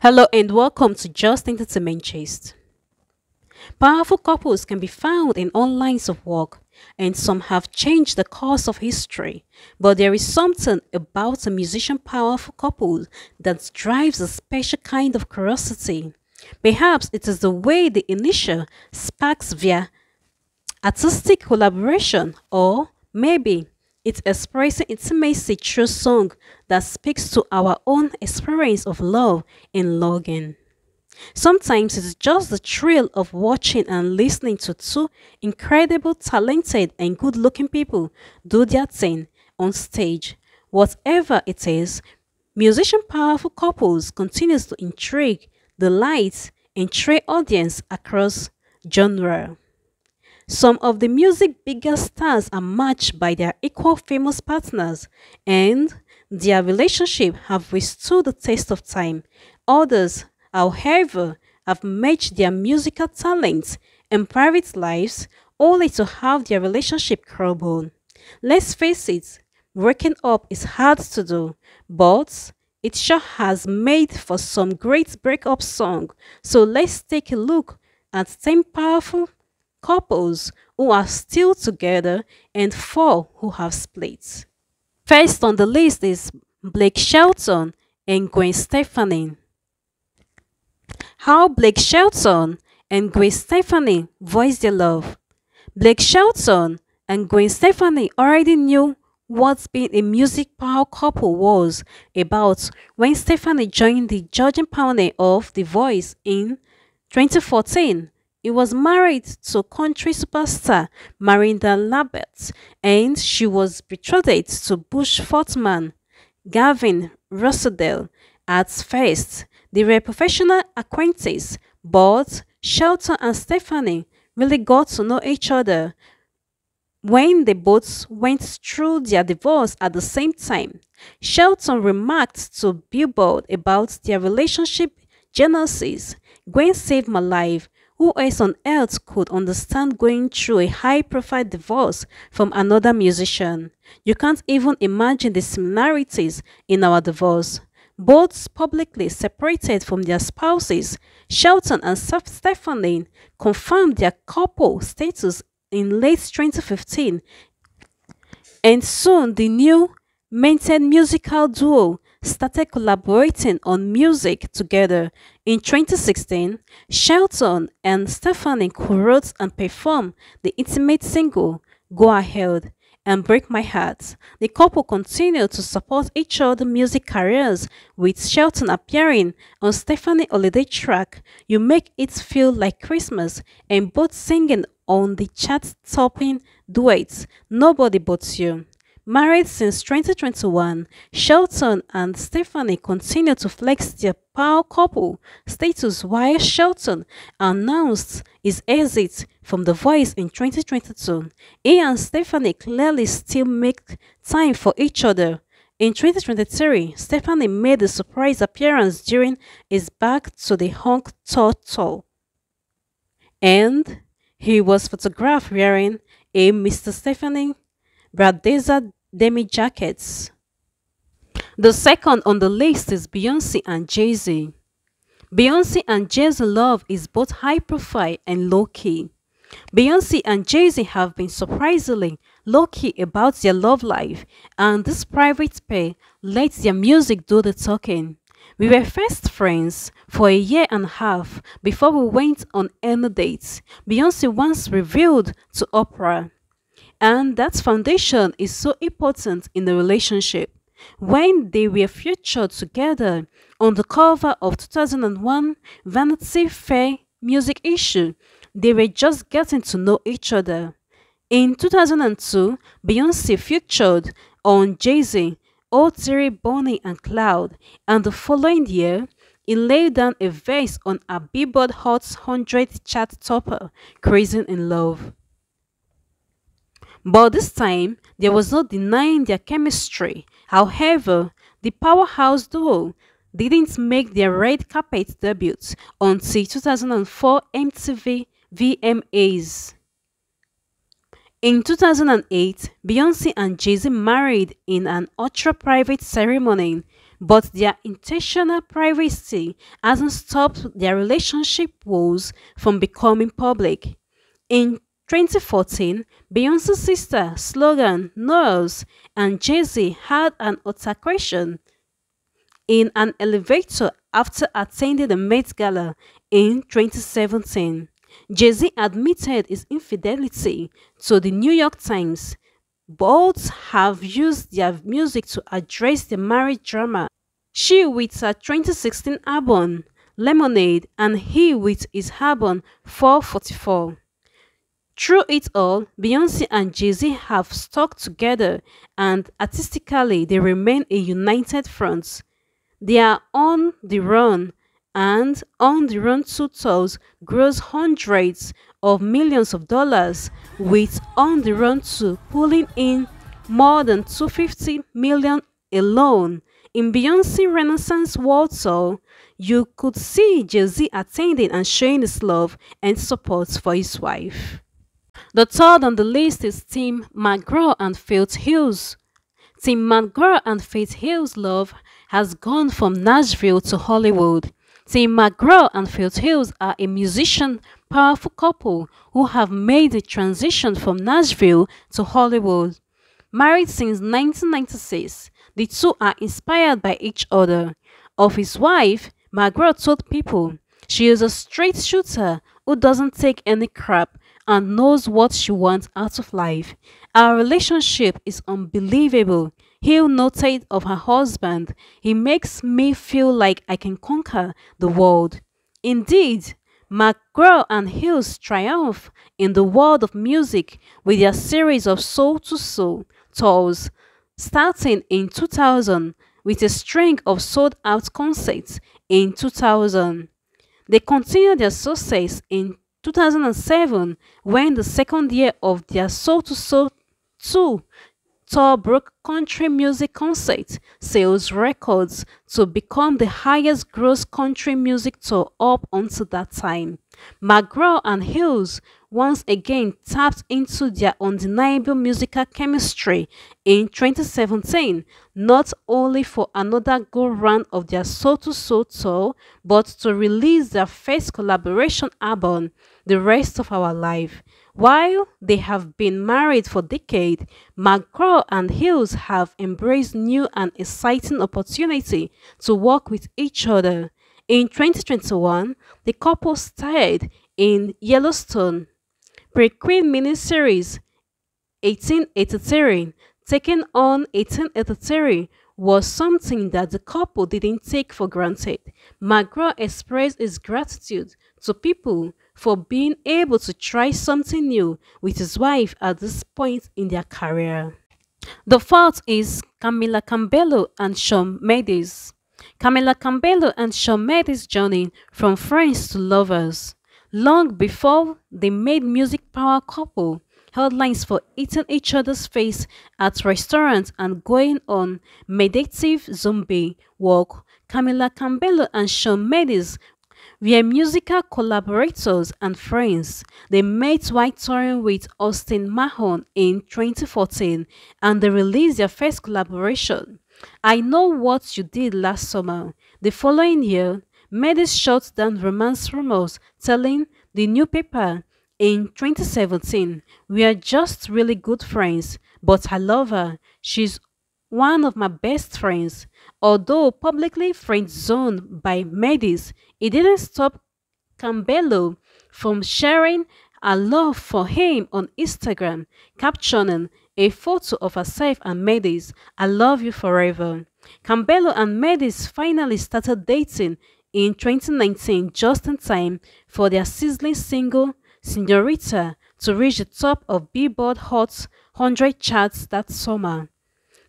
Hello and welcome to Just Entertainment Gist. Powerful couples can be found in all lines of work, and some have changed the course of history. But there is something about a musician powerful couple that drives a special kind of curiosity. Perhaps it is the way the initial sparks via artistic collaboration, or maybe it's expressing intimacy through song that speaks to our own experience of love and longing. Sometimes it's just the thrill of watching and listening to two incredible, talented, and good looking people do their thing on stage. Whatever it is, musician powerful couples continues to intrigue, delight, and trade audience across genre. Some of the music biggest stars are matched by their equal famous partners, and their relationship have withstood the test of time. Others, however, have matched their musical talents and private lives only to have their relationship crumble. Let's face it, breaking up is hard to do, but it sure has made for some great breakup song. So let's take a look at 10 powerful couples who are still together and 4 who have split. First on the list is Blake Shelton and Gwen Stefani. How Blake Shelton and Gwen Stefani voiced their love. Blake Shelton and Gwen Stefani already knew what being a music power couple was about when Stefani joined the judging panel of The Voice in 2014. He was married to country superstar Marinda Lambert, and she was betrothed to Bush frontman Gavin Rossdale. At first, they were professional acquaintances, but Shelton and Stephanie really got to know each other when they both went through their divorce at the same time. Shelton remarked to Billboard about their relationship genesis. "Gwen saved my life. Who else on earth could understand going through a high-profile divorce from another musician? You can't even imagine the similarities in our divorce." Both publicly separated from their spouses, Shelton and Stephanie confirmed their couple status in late 2015, and soon the new minted musical duo started collaborating on music together. In 2016, Shelton and Stephanie co-wrote and performed the intimate single "Go Ahead" and "Break My Heart." The couple continued to support each other's music careers, with Shelton appearing on Stephanie's holiday track "You Make It Feel Like Christmas" and both singing on the chart-topping duet "Nobody But You." Married since 2021, Shelton and Stephanie continue to flex their power couple status while Shelton announced his exit from The Voice in 2022. He and Stephanie clearly still make time for each other. In 2023, Stephanie made a surprise appearance during his Back to the Hunk tour, and he was photographed wearing a Mr. Stephanie Bradeza demi jackets. The second on the list is Beyoncé and Jay-Z. Beyoncé and Jay-Z love is both high profile and low key. Beyoncé and Jay-Z have been surprisingly low key about their love life, and this private pair lets their music do the talking. "We were first friends for a year and a half before we went on any dates," Beyoncé once revealed to Oprah. And that foundation is so important in the relationship. When they were featured together on the cover of 2001 Vanity Fair music issue, they were just getting to know each other. In 2002, Beyoncé featured on Jay-Z, "O3, Bonnie and Clyde," and the following year, he laid down a verse on a Billboard Hot 100 chart topper, "Crazy in Love." But this time, there was no denying their chemistry. However, the powerhouse duo didn't make their red carpet debut until 2004 MTV VMAs. In 2008, Beyoncé and Jay-Z married in an ultra-private ceremony but their intentional privacy hasn't stopped their relationship woes from becoming public. In 2014, Beyonce's sister, Slogan, Knowles, and Jay-Z had an altercation in an elevator after attending the Met Gala in 2017. Jay-Z admitted his infidelity to the New York Times. Both have used their music to address the marriage drama. She with her 2016 album Lemonade and he with his album 444. Through it all, Beyonce and Jay-Z have stuck together and artistically they remain a united front. They are on the run, and On the Run 2 tours gross hundreds of millions of dollars, with On the Run 2 pulling in more than 250 million alone. In Beyonce Renaissance World Tour, you could see Jay-Z attending and showing his love and support for his wife. The third on the list is Tim McGraw and Faith Hughes. Tim McGraw and Faith Hill's love has gone from Nashville to Hollywood. Tim McGraw and Faith Hills are a musician powerful couple who have made the transition from Nashville to Hollywood. Married since 1996, the two are inspired by each other. Of his wife, McGraw told People, "She is a straight shooter who doesn't take any crap and knows what she wants out of life. Our relationship is unbelievable." Hill noted of her husband, "He makes me feel like I can conquer the world." Indeed, McGraw and Hills triumph in the world of music with their series of Soul to Soul tours, starting in 2000 with a string of sold-out concerts in 2000. They continued their success in 2007 when the second year of their Soul to Soul 2 tour broke country music concert sales records to become the highest gross country music tour up until that time. McGraw and Hills once again tapped into their undeniable musical chemistry in 2017, not only for another go-round of their Soul to Soul tour, but to release their first collaboration album, The Rest of Our Life. While they have been married for decades, McGraw and Hills have embraced new and exciting opportunity to work with each other. In 2021, the couple starred in Yellowstone Breakin miniseries 1883. Taking on 1883 was something that the couple didn't take for granted. McGraw expressed his gratitude to People for being able to try something new with his wife at this point in their career. The fourth is Camila Cabello and Shawn Mendes. Camila Cabello and Shawn Mendes' journey from friends to lovers. Long before they made music power couple, headlines for eating each other's face at restaurants and going on meditative zombie walk, Camila Cabello and Shawn Mendes were musical collaborators and friends. They met while touring with Austin Mahone in 2014 and they released their first collaboration, I Know What You Did Last Summer. The following year, Mendes shut down romance rumors, telling the New Paper in 2017, "We are just really good friends, but I love her. She's one of my best friends." Although publicly friend-zoned by Mendes, it didn't stop Cabello from sharing her love for him on Instagram, captioning a photo of herself and Mendes, "I love you forever." Cabello and Mendes finally started dating in 2019, just in time for their sizzling single Señorita to reach the top of Billboard Hot 100 charts that summer.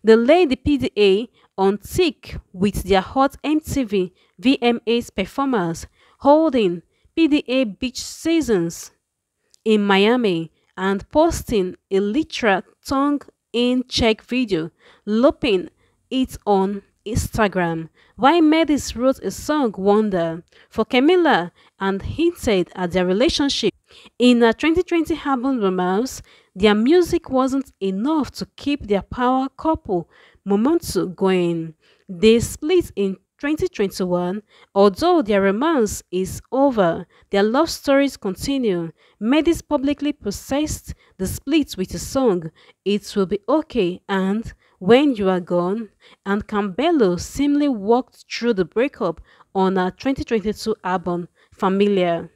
They laid the PDA on thick with their hot MTV VMAs performers, holding PDA beach seasons in Miami and posting a literal tongue-in-check video, looping it on Instagram, while Mendes wrote a song Wonder for Camila and hinted at their relationship. In a 2020 album Romance, their music wasn't enough to keep their power couple momentum going. They split in 2021. Although their romance is over, their love stories continue. Medis publicly processed the split with a song, It Will Be Okay and When You Are Gone, and Campbello seemingly walked through the breakup on her 2022 album, Familiar.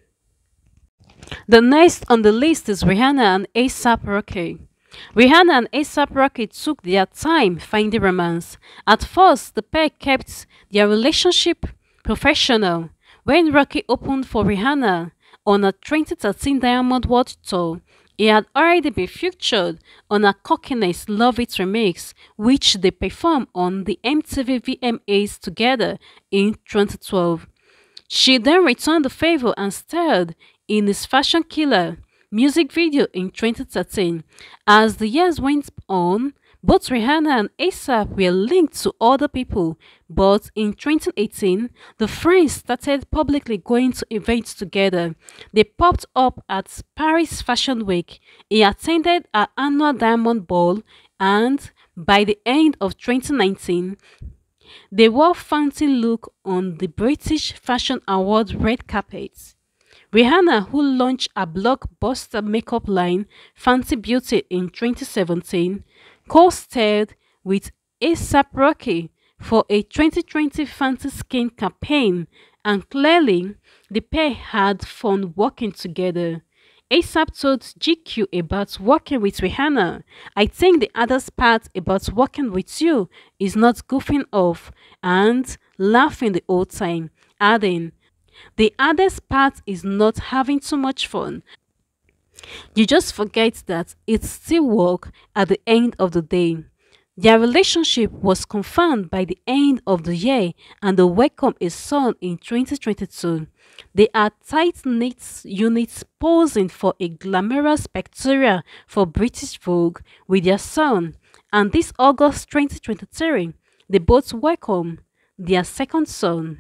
The next on the list is Rihanna and ASAP Rocky. Rihanna and ASAP Rocky took their time finding romance. At first, the pair kept their relationship professional. When Rocky opened for Rihanna on a 2013 Diamond World Tour, he had already been featured on a Cockiness Love It remix, which they performed on the MTV VMAs together in 2012. She then returned the favor and starred in his Fashion Killer music video in 2013. As the years went on, both Rihanna and ASAP were linked to other people, but in 2018, the friends started publicly going to events together. They popped up at Paris Fashion Week. He attended an annual Diamond Ball, and by the end of 2019, they wore fancy look on the British Fashion Awards red carpet. Rihanna, who launched a blockbuster makeup line, Fancy Beauty, in 2017, co-starred with ASAP Rocky for a 2020 Fancy Skin campaign, and clearly, the pair had fun working together. ASAP told GQ about working with Rihanna. I think the hardest part about working with you is not goofing off and laughing the whole time, adding, the hardest part is not having too much fun. You just forget that it's still work at the end of the day. Their relationship was confirmed by the end of the year and they welcomed a son in 2022. They are tight-knit units posing for a glamorous pictorial for British Vogue with their son. And this August 2023, they both welcome their second son.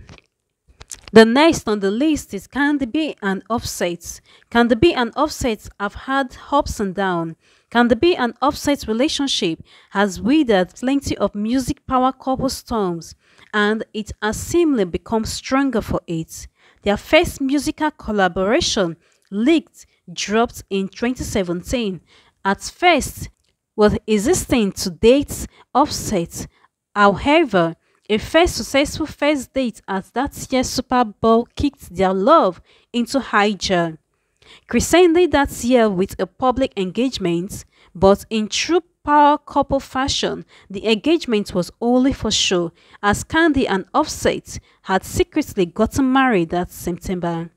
The next on the list is Candy B and Offset. Candy B and Offset have had ups and downs. Candy B and Offset's relationship has weathered plenty of music power couple storms, and it has seemingly become stronger for it. Their first musical collaboration, Leaked, dropped in 2017. At first, was existing to date Offset. However, a first successful first date at that year's Super Bowl kicked their love into high gear. Crescending that year with a public engagement, but in true power couple fashion, the engagement was only for show, as Candy and Offset had secretly gotten married that September.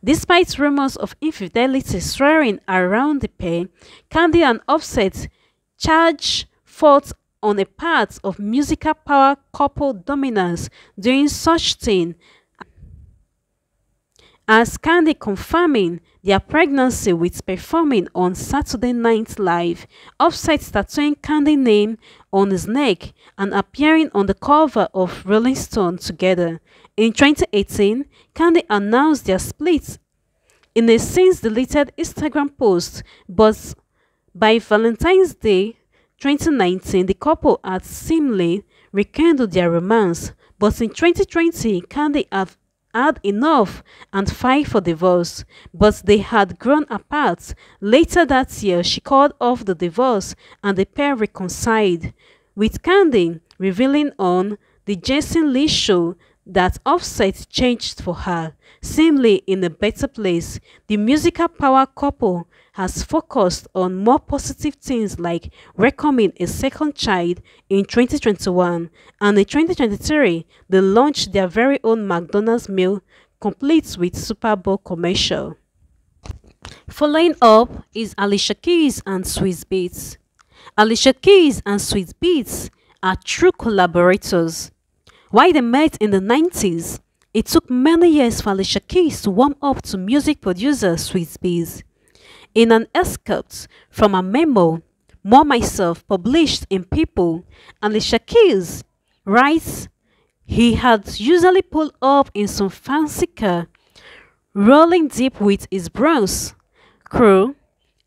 Despite rumors of infidelity swirling around the pair, Candy and Offset charged forth on a path of musical power couple dominance, doing such thing as Candy confirming their pregnancy with performing on Saturday Night Live, Offset tattooing Candy's name on his neck and appearing on the cover of Rolling Stone together. In 2018, Candy announced their split in a since-deleted Instagram post, but by Valentine's Day 2019, the couple had seemingly rekindled their romance, but in 2020, Candy had enough and filed for divorce, but they had grown apart. Later that year, she called off the divorce and the pair reconciled, with Candy revealing on the Jason Lee show that Offset changed for her, seemingly in a better place. The musical power couple has focused on more positive things like welcoming a second child in 2021, and in 2023 they launched their very own McDonald's meal complete with Super Bowl commercial. Following up is Alicia Keys and Swiss Beats. Alicia Keys and Swiss Beats are true collaborators. While they met in the 90s, it took many years for Alicia Keys to warm up to music producer Swiss Beats. In an excerpt from a memo, More Myself, published in People, Alicia Keys writes, he had usually pulled up in some fancy car, rolling deep with his bronze crew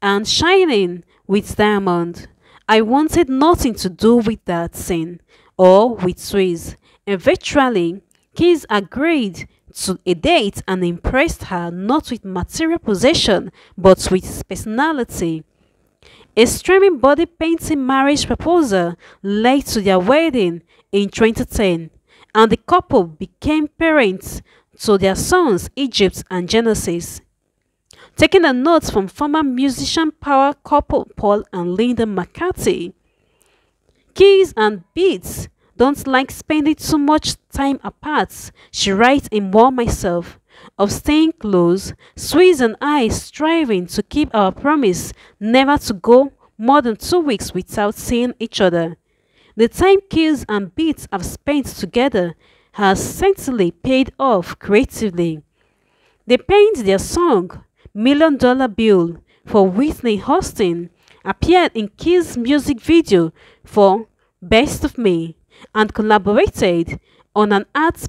and shining with diamond. I wanted nothing to do with that scene or with Swiss. Eventually, Keys agreed to a date and impressed her not with material possession but with his personality. A streaming body painting marriage proposal led to their wedding in 2010, and the couple became parents to their sons Egypt and Genesis. Taking a note from former musician power couple Paul and Linda McCarthy, Keys and Beats don't like spending too much time apart. She writes in More Myself of staying close, Swiss and I striving to keep our promise never to go more than 2 weeks without seeing each other. The time Keys and Beats have spent together has certainly paid off creatively. They penned their song $1 Million Bill for Whitney Houston, appeared in Keys' music video for Best of Me, and collaborated on an Art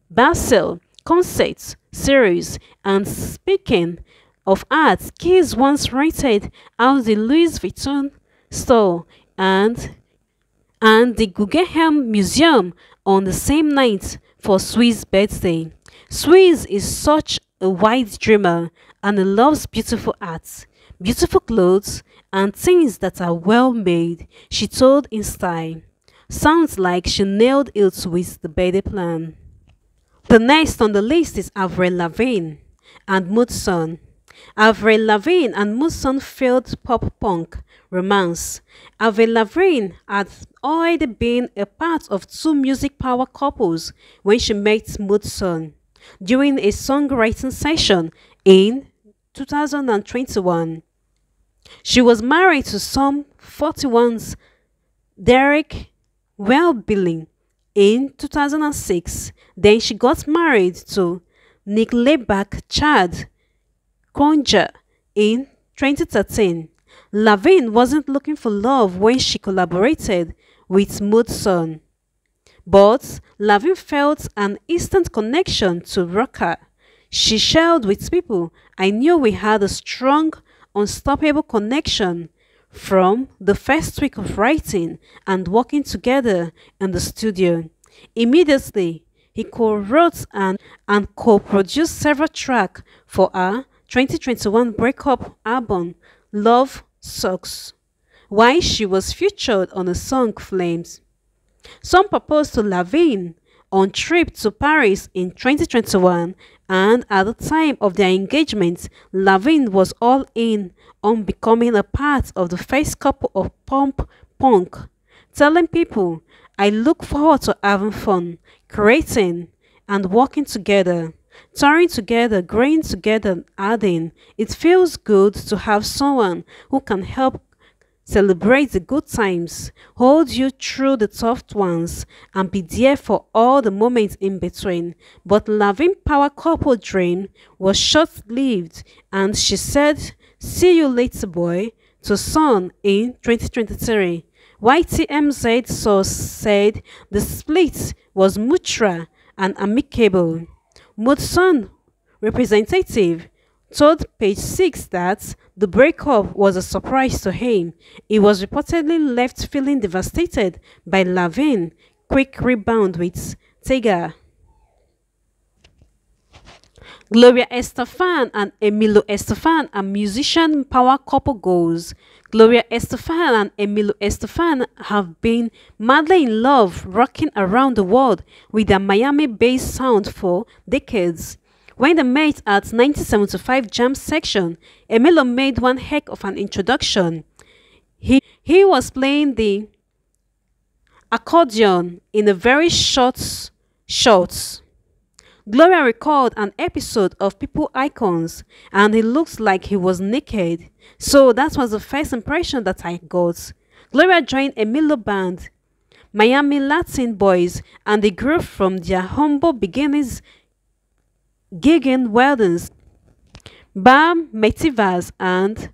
Basel concert series. And speaking of art, Keys once rented out the Louis Vuitton store and the Guggenheim Museum on the same night for Swiss' birthday. Swiss is such a wide dreamer and he loves beautiful art, beautiful clothes, and things that are well made, she told in style. Sounds like she nailed it with the birthday plan. The next on the list is Avril Lavigne and Moodson. Avril Lavigne and Moodson failed pop-punk romance. Avril Lavigne had already been a part of two music power couples when she met Moodson during a songwriting session in 2021. She was married to Sum 41's Derek Wellbilling in 2006. Then she got married to Nickelback Chad Kroeger in 2013. Lavigne wasn't looking for love when she collaborated with Moodson, but Lavigne felt an instant connection to rocker. She shared with people, I knew we had a strong, unstoppable connection from the first week of writing and working together in the studio. Immediately, he co-wrote and co-produced several tracks for her 2021 breakup album, Love Sucks, while she was featured on the song Flames. Some proposed to Lavigne on trip to Paris in 2021, and at the time of their engagement, Lavigne was all in on becoming a part of the first couple of pop punk, telling people, I look forward to having fun, creating, and working together, touring together, growing together, adding, it feels good to have someone who can help celebrate the good times, hold you through the tough ones, and be there for all the moments in between. But Lavigne power couple dream was short-lived, and she said, see you later boy, to Sun in 2023. YTMZ source said the split was mutual and amicable. Moodson representative told Page 6 that the breakup was a surprise to him. He was reportedly left feeling devastated by Lavigne's quick rebound with Tiger. Gloria Estefan and Emilio Estefan are musician power couple goals. Gloria Estefan and Emilio Estefan have been madly in love, rocking around the world with their Miami-based sound for decades. When they met at 1975 Jam Section, Emilio made one heck of an introduction. He was playing the accordion in a very short shorts. Gloria recalled an episode of People Icons, and he looked like he was naked. So that was the first impression that I got. Gloria joined Emilio band, Miami Latin Boys, and they grew from their humble beginnings gigging weddings, Bam Metivas and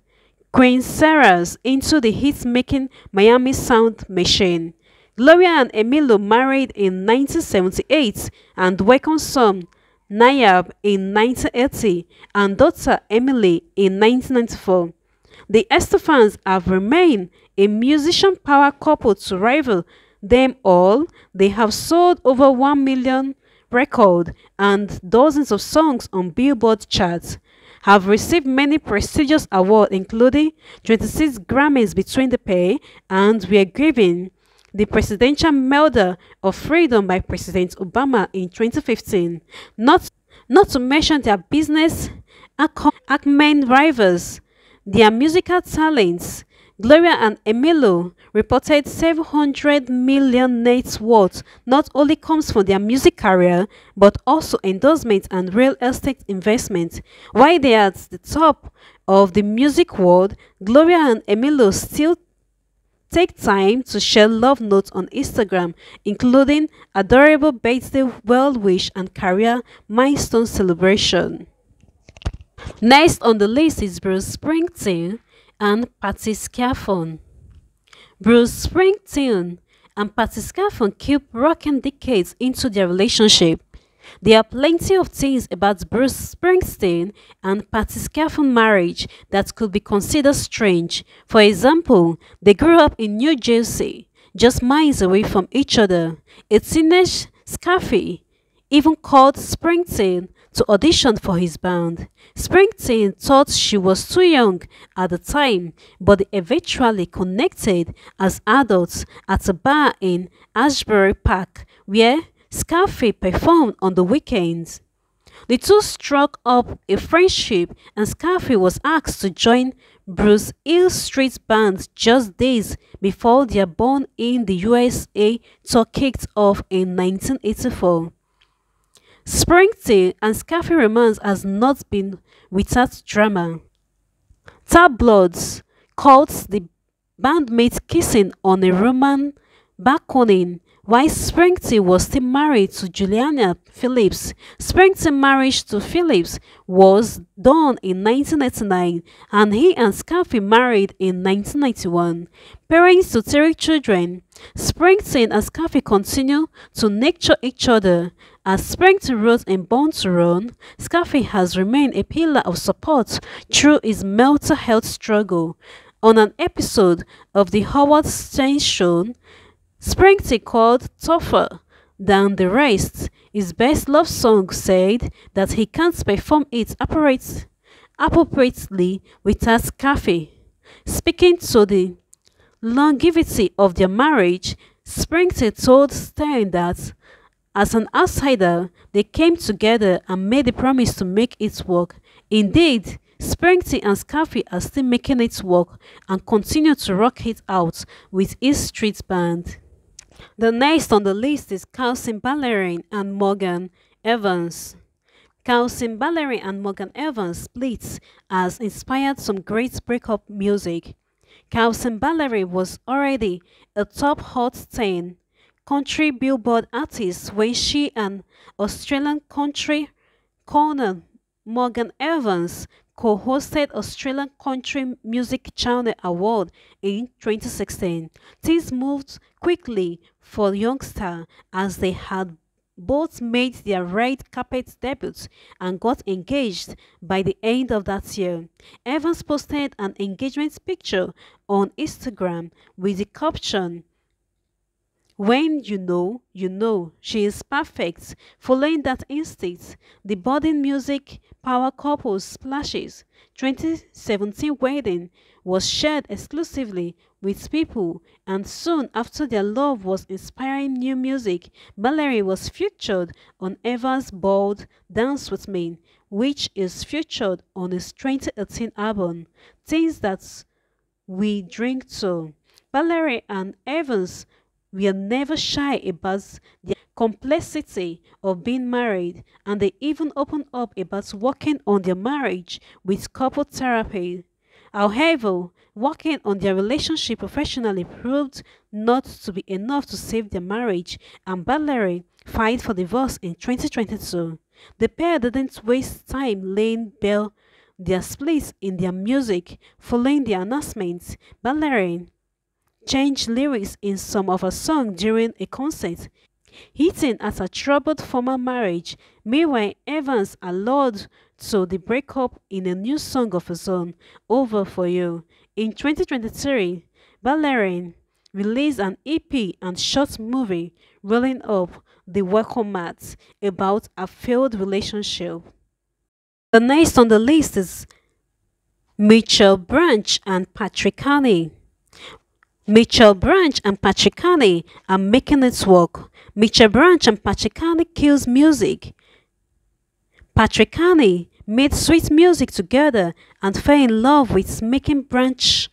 Quinceras into the hit-making Miami sound machine. Gloria and Emilio married in 1978 and welcomed son Nayab in 1980 and daughter Emily in 1994. The Estefans have remained a musician power couple to rival them all, they have sold over 1 million record and dozens of songs on Billboard charts, have received many prestigious awards including 26 Grammys between the pair, and were given the Presidential Medal of Freedom by President Obama in 2015. Not to mention their business acumen rivals, their musical talents. Gloria and Emilio reported 700 million net worth not only comes from their music career but also endorsements and real estate investment. While they are at the top of the music world, Gloria and Emilio still take time to share love notes on Instagram, including adorable birthday well wish and career milestone celebration. Next on the list is Bruce Springsteen and Patti Scialfon. Bruce Springsteen and Patti Scialfon keep rocking decades into their relationship. There are plenty of things about Bruce Springsteen and Patti Scialfon marriage that could be considered strange. For example, they grew up in New Jersey, just miles away from each other. A teenage Scaffy even called Springsteen to audition for his band. Springsteen thought she was too young at the time, but they eventually connected as adults at a bar in Ashbury Park, where Scaffy performed on the weekends. The two struck up a friendship, and Scaffy was asked to join Bruce Hill Street Band just days before their Born in the USA tour kicked off in 1984. Springsteen and Scaffy romance has not been without drama. Tabloids called the bandmates kissing on a Roman balcony while Springsteen was still married to Juliana Phillips. Springsteen's marriage to Phillips was done in 1989 and he and Scaffy married in 1991. Parents to three children, Springsteen and Scaffy continue to nurture each other. As Springsteen wrote in Born to Run, Scaffy has remained a pillar of support through his mental health struggle. On an episode of The Howard Stern Show, Springsteen, called Tougher Than the Rest, his best love song, said that he can't perform it appropriately without Scaffy. Speaking to the longevity of their marriage, Springsteen told Stern that as an outsider, they came together and made a promise to make it work. Indeed, Springsteen and Scaffy are still making it work and continue to rock it out with his street band. The next on the list is Cousin Ballerin and Morgan Evans. Cousin Ballerin and Morgan Evans' splits has inspired some great breakup music. Cousin Ballerin was already a top Hot 10 country Billboard artist when she and Australian country corner Morgan Evans co-hosted Australian Country Music Channel Award in 2016. Things moved quickly for youngster as they had both made their red carpet debuts and got engaged by the end of that year. Evans posted an engagement picture on Instagram with the caption, "When you know, she is perfect." Following that instinct, the budding music power couple's Splashes 2017 wedding was shared exclusively with people, and soon after their love was inspiring new music. Ballerin was featured on Evans' Bold Dance With Me, which is featured on his 2018 album, Things That We Drink To. Ballerin and Evans were never shy about their complexity of being married, and they even opened up about working on their marriage with couple therapy. However, working on their relationship professionally proved not to be enough to save their marriage, and Ballerin filed for divorce in 2022. The pair didn't waste time laying bare their splits in their music. Following the announcement, Ballerin changed lyrics in some of her songs during a concert, hinting at a troubled former marriage. Meanwhile, Evans alluded to the breakup in a new song of his own, Over For You. In 2023, Ballerin released an EP and short movie rolling up the welcome mat about a failed relationship. The next on the list is Mitchell Branch and Patrick Carney. Mitchell Branch and Patrick Carney are making it work. Mitchell Branch and Patrick Carney kills music. Patrick Carney made sweet music together and fell in love with making Branch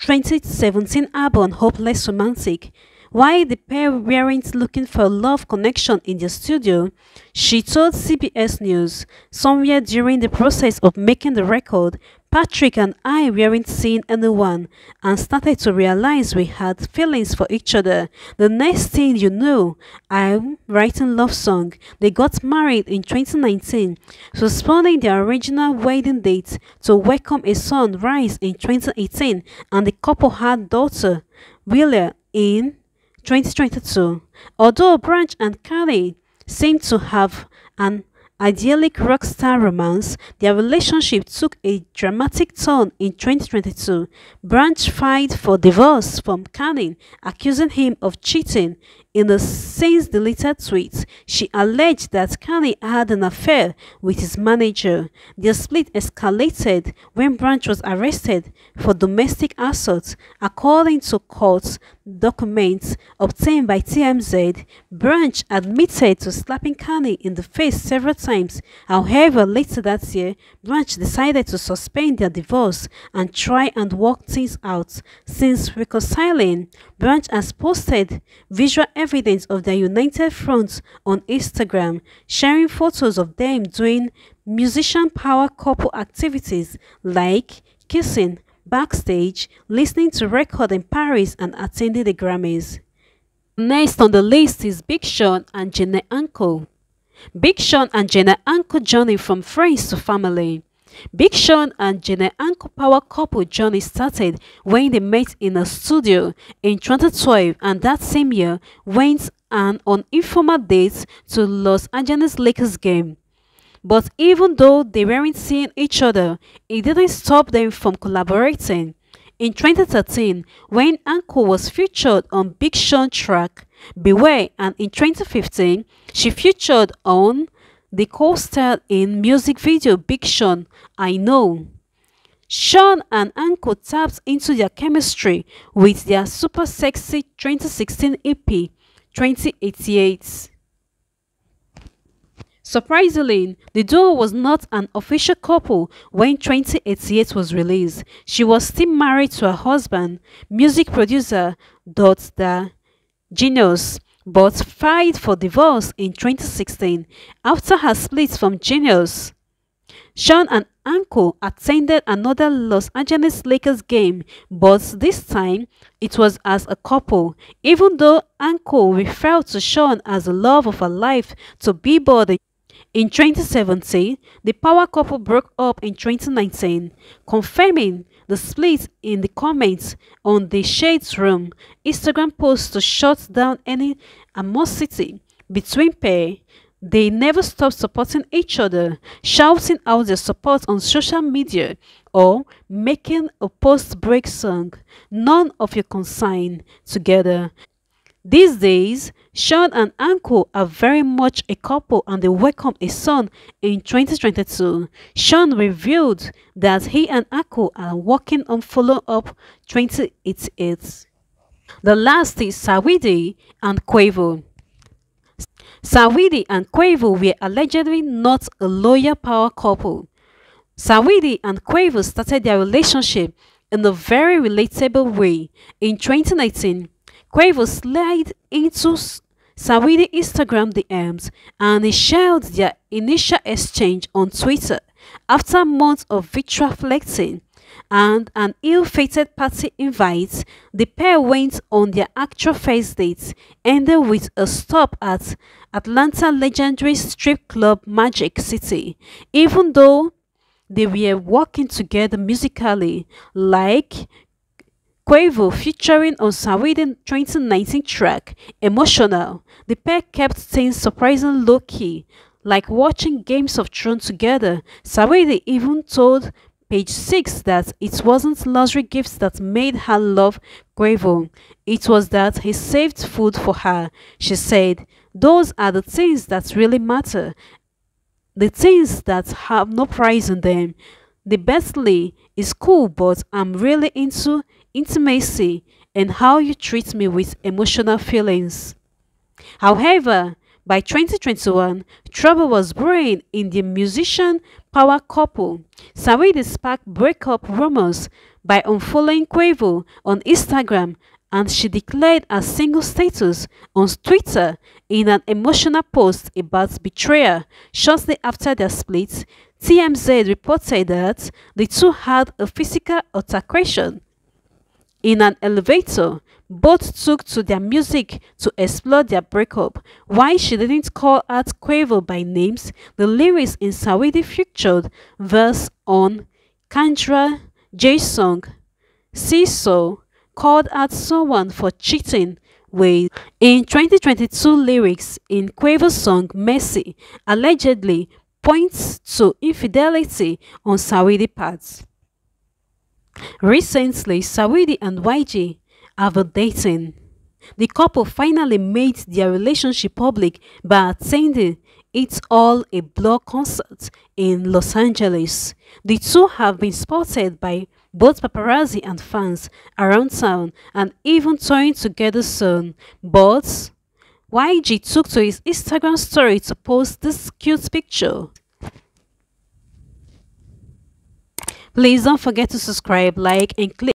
2017 album Hopeless Romantic. While the pair weren't looking for a love connection in the studio, she told CBS News, somewhere during the process of making the record, Patrick and I weren't seeing anyone and started to realize we had feelings for each other. The next thing you know, I'm writing love song. They got married in 2019, postponing their original wedding date to welcome a son Rise in 2018, and the couple had daughter Willa in 2022. Although Branch and Carney seem to have an idyllic rock star romance, their relationship took a dramatic turn in 2022. Branch filed for divorce from Carney, accusing him of cheating. In a since deleted tweet, she alleged that Carney had an affair with his manager. Their split escalated when Branch was arrested for domestic assault. According to court documents obtained by TMZ, Branch admitted to slapping Carney in the face several times. However, later that year, Branch decided to suspend their divorce and try and work things out. Since reconciling, Branch has posted visual evidence of their united front on Instagram, sharing photos of them doing musician power couple activities like kissing backstage, listening to record in Paris, and attending the Grammys. Next on the list is Big Sean and Jhené Aiko. Big Sean and Jhené Aiko journey from friends to family. Big Sean and Jhené Aiko power couple journey started when they met in a studio in 2012, and that same year went on informal dates to Los Angeles Lakers game. But even though they weren't seeing each other, it didn't stop them from collaborating. In 2013, when Aiko was featured on Big Sean's track Beware, and in 2015, she featured on the co-star in music video Big Sean, I Know. Sean and Aiko tapped into their chemistry with their super sexy 2016 EP, 2088. Surprisingly, the duo was not an official couple when 2088 was released. She was still married to her husband, music producer The Genius, but filed for divorce in 2016 after her split from Genius. Sean and Aiko attended another Los Angeles Lakers game, but this time it was as a couple. Even though Aiko referred to Sean as the love of her life to Billboard in 2017, the power couple broke up in 2019, confirming the split in the comments on the Shades Room Instagram post to shut down any animosity between pair. They never stopped supporting each other, shouting out their support on social media or making a post-break song, None of Your Concern, together. These days, Sean and Aiko are very much a couple, and they welcomed a son in 2022. Sean revealed that he and Aiko are working on follow-up 2088. The last is Saweetie and Quavo. Saweetie and Quavo were allegedly not a loyal power couple. Saweetie and Quavo started their relationship in a very relatable way. In 2019, Quavo slid into Saweetie's Instagram DMs and he shared their initial exchange on Twitter. After months of virtual flirting and an ill-fated party invite, the pair went on their actual first date, ending with a stop at Atlanta legendary strip club Magic City. Even though they were working together musically, like Quavo featuring on Saweetie's 2019 track Emotional, the pair kept things surprisingly low-key, like watching Games of Thrones together. Saweetie even told page 6 that it wasn't luxury gifts that made her love Quavo. It was that he saved food for her. She said, "Those are the things that really matter, the things that have no price in them. The Bentley is cool, but I'm really into intimacy and how you treat me with emotional feelings." However, by 2021, trouble was brewing in the musician power couple. Saweetie sparked breakup rumors by unfollowing Quavo on Instagram, and she declared a single status on Twitter in an emotional post about betrayal. Shortly after their split, TMZ reported that the two had a physical altercation in an elevator. Both took to their music to explore their breakup. While she didn't call out Quavo by names, the lyrics in Saweetie featured verse on Kendra J's song "Seesaw" called out someone for cheating with. In 2022, lyrics in Quavo's song "Mercy" allegedly points to infidelity on Saweetie's part. Recently, Saweetie and YG have been dating. The couple finally made their relationship public by attending It's All a Blog concert in Los Angeles. The two have been spotted by both paparazzi and fans around town and even touring together soon. But YG took to his Instagram story to post this cute picture. Please don't forget to subscribe, like, and click